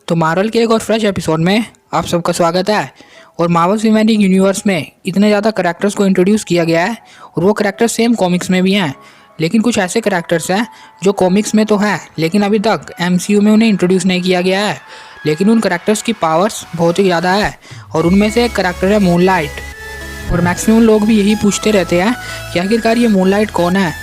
तो मार्वल के एक और फ्रेश एपिसोड में आप सबका स्वागत है। और मार्वल सिनेमैटिक यूनिवर्स में इतने ज़्यादा करैक्टर्स को इंट्रोड्यूस किया गया है और वो करैक्टर्स सेम कॉमिक्स में भी हैं, लेकिन कुछ ऐसे करैक्टर्स हैं जो कॉमिक्स में तो हैं लेकिन अभी तक MCU में उन्हें इंट्रोड्यूस नहीं किया गया है। लेकिन उन करैक्टर्स की पावर्स बहुत ही ज़्यादा है और उनमें से एक करैक्टर है मूनलाइट। और मैक्सिमम लोग भी यही पूछते रहते हैं कि आखिरकार ये मूनलाइट कौन है,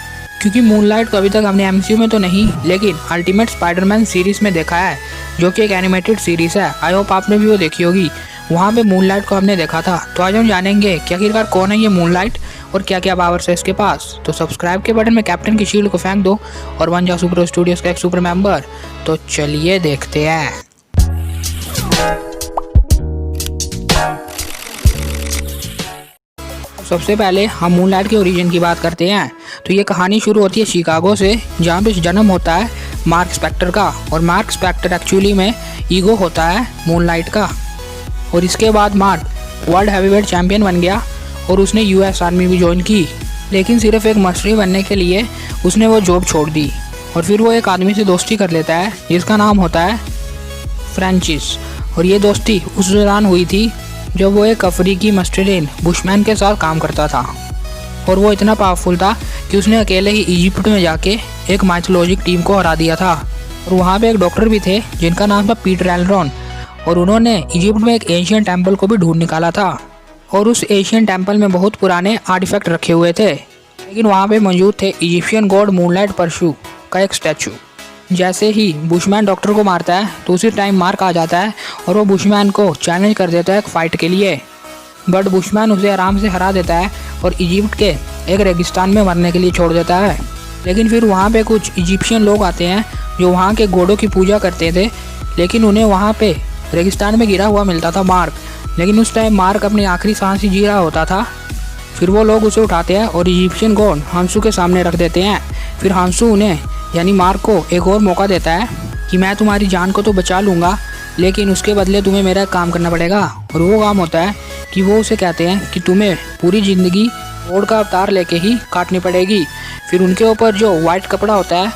क्योंकि मूनलाइट को अभी तक हमने MCU में तो नहीं लेकिन अल्टीमेट स्पाइडरमैन सीरीज़ में देखा है, जो कि एक एनिमेटेड सीरीज़ है। आई होप आपने भी वो देखी होगी। वहाँ पे मूनलाइट को हमने देखा था। तो आज हम जानेंगे कि आखिरकार कौन है ये मूनलाइट और क्या क्या पावर्स है इसके पास। तो सब्सक्राइब के बटन में कैप्टन की शील्ड को फेंक दो और बन जाओ सुपर स्टूडियोज़ का एक सुपर मेंबर। तो चलिए देखते हैं। सबसे पहले हम मूनलाइट के ओरिजिन की बात करते हैं। तो ये कहानी शुरू होती है शिकागो से, जहाँ पे जन्म होता है मार्क स्पेक्टर का। और मार्क स्पेक्टर एक्चुअली में ईगो होता है मूनलाइट का। और इसके बाद मार्क वर्ल्ड हैवीवेट चैंपियन बन गया और उसने US आर्मी भी ज्वाइन की, लेकिन सिर्फ एक मर्सनरी बनने के लिए उसने वो जॉब छोड़ दी। और फिर वो एक आदमी से दोस्ती कर लेता है जिसका नाम होता है फ्रेंचिस। और ये दोस्ती उस दौरान हुई थी जब वो एक अफ्रीकी मस्टरीन बुशमैन के साथ काम करता था। और वो इतना पावरफुल था कि उसने अकेले ही इजिप्ट में जाके एक माइथोलॉजिक टीम को हरा दिया था। और वहाँ पे एक डॉक्टर भी थे जिनका नाम था पीटर एलरॉन। और उन्होंने इजिप्ट में एक एशियन टेम्पल को भी ढूंढ निकाला था। और उस एशियन टेम्पल में बहुत पुराने आर्टिफैक्ट रखे हुए थे, लेकिन वहाँ पे मौजूद थे इजिप्शियन गॉड मूनलाइट परशु का एक स्टैचू। जैसे ही बुशमैन डॉक्टर को मारता है तो उसी टाइम मार्क आ जाता है और वो बुशमैन को चैलेंज कर देता है एक फाइट के लिए। बट बुशमैन उसे आराम से हरा देता है और इजिप्ट के एक रेगिस्तान में मरने के लिए छोड़ देता है। लेकिन फिर वहाँ पे कुछ इजिप्शियन लोग आते हैं जो वहाँ के गॉडों की पूजा करते थे, लेकिन उन्हें वहाँ पे रेगिस्तान में गिरा हुआ मिलता था मार्क। लेकिन उस टाइम मार्क अपनी आखिरी सांस ही जी रहा होता था। फिर वो लोग उसे उठाते हैं और इजिप्शियन गॉड हांसू के सामने रख देते हैं। फिर हांसू उन्हें यानी मार्क को एक और मौका देता है कि मैं तुम्हारी जान को तो बचा लूँगा, लेकिन उसके बदले तुम्हें मेरा काम करना पड़ेगा। और वो काम होता है कि वो उसे कहते हैं कि तुम्हें पूरी ज़िंदगी गॉड का अवतार लेके ही काटनी पड़ेगी। फिर उनके ऊपर जो वाइट कपड़ा होता है,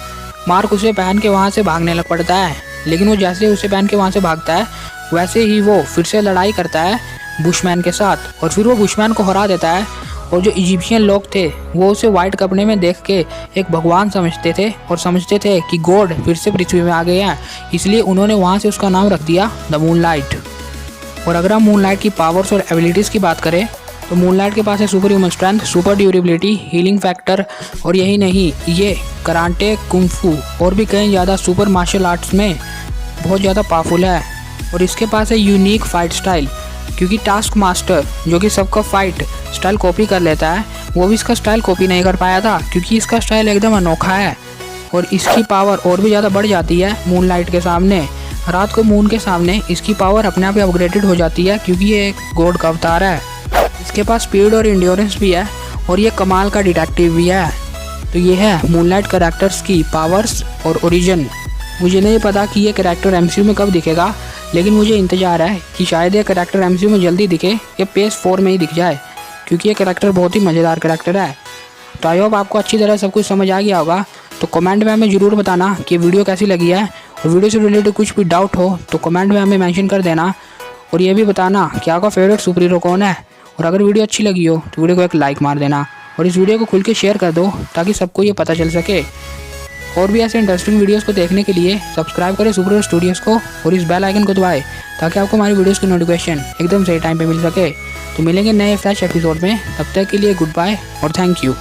मार्क उसे पहन के वहाँ से भागने लग पड़ता है। लेकिन वो जैसे उसे पहन के वहाँ से भागता है वैसे ही वो फिर से लड़ाई करता है बुशमैन के साथ। और फिर वो बुशमैन को हरा देता है। और जो इजिप्शियन लोग थे वो उसे वाइट कपड़े में देख के एक भगवान समझते थे और समझते थे कि गॉड फिर से पृथ्वी में आ गए हैं, इसलिए उन्होंने वहाँ से उसका नाम रख दिया द मूनलाइट। और अगर हम मूनलाइट की पावर्स और एबिलिटीज़ की बात करें तो मूनलाइट के पास है super human strength, super durability, healing factor. और यही नहीं, ये कराटे, कुंफू और भी कई ज़्यादा सुपर मार्शल आर्ट्स में बहुत ज़्यादा पावरफुल है। और इसके पास है यूनिक फाइट स्टाइल, क्योंकि टास्क मास्टर जो कि सबका फाइट स्टाइल कॉपी कर लेता है, वो भी इसका स्टाइल कॉपी नहीं कर पाया था, क्योंकि इसका स्टाइल एकदम अनोखा है। और इसकी पावर और भी ज़्यादा बढ़ जाती है मूनलाइट के सामने। रात को मून के सामने इसकी पावर अपने आप ही अपग्रेडेड हो जाती है, क्योंकि ये एक गॉड का अवतार है। इसके पास स्पीड और इंड्योरेंस भी है और ये कमाल का डिटेक्टिव भी है। तो ये है मूनलाइट करैक्टर्स की पावर्स और ओरिजिन। मुझे नहीं पता कि ये करैक्टर MCU में कब दिखेगा, लेकिन मुझे इंतज़ार है कि शायद ये करैक्टर MCU में जल्दी दिखे या PS 4 में ही दिख जाए, क्योंकि ये करैक्टर बहुत ही मज़ेदार करैक्टर है। तो आई होप आपको अच्छी तरह सब कुछ समझ आ गया होगा। तो कमेंट में हमें ज़रूर बताना कि वीडियो कैसी लगी है। और वीडियो से रिलेटेड कुछ भी डाउट हो तो कमेंट में हमें मेंशन कर देना। और ये भी बताना कि आपका फेवरेट सुपर हीरो कौन है। और अगर वीडियो अच्छी लगी हो तो वीडियो को एक लाइक मार देना और इस वीडियो को खुल के शेयर कर दो ताकि सबको ये पता चल सके। और भी ऐसे इंटरेस्टिंग वीडियोस को देखने के लिए सब्सक्राइब करें सुपर स्टूडियोज़ को और इस बेल आइकन को दबाएं ताकि आपको हमारी वीडियोस की नोटिफिकेशन एकदम सही टाइम पे मिल सके। तो मिलेंगे नए फ्रेश एपिसोड में, तब तक के लिए गुड बाय और थैंक यू।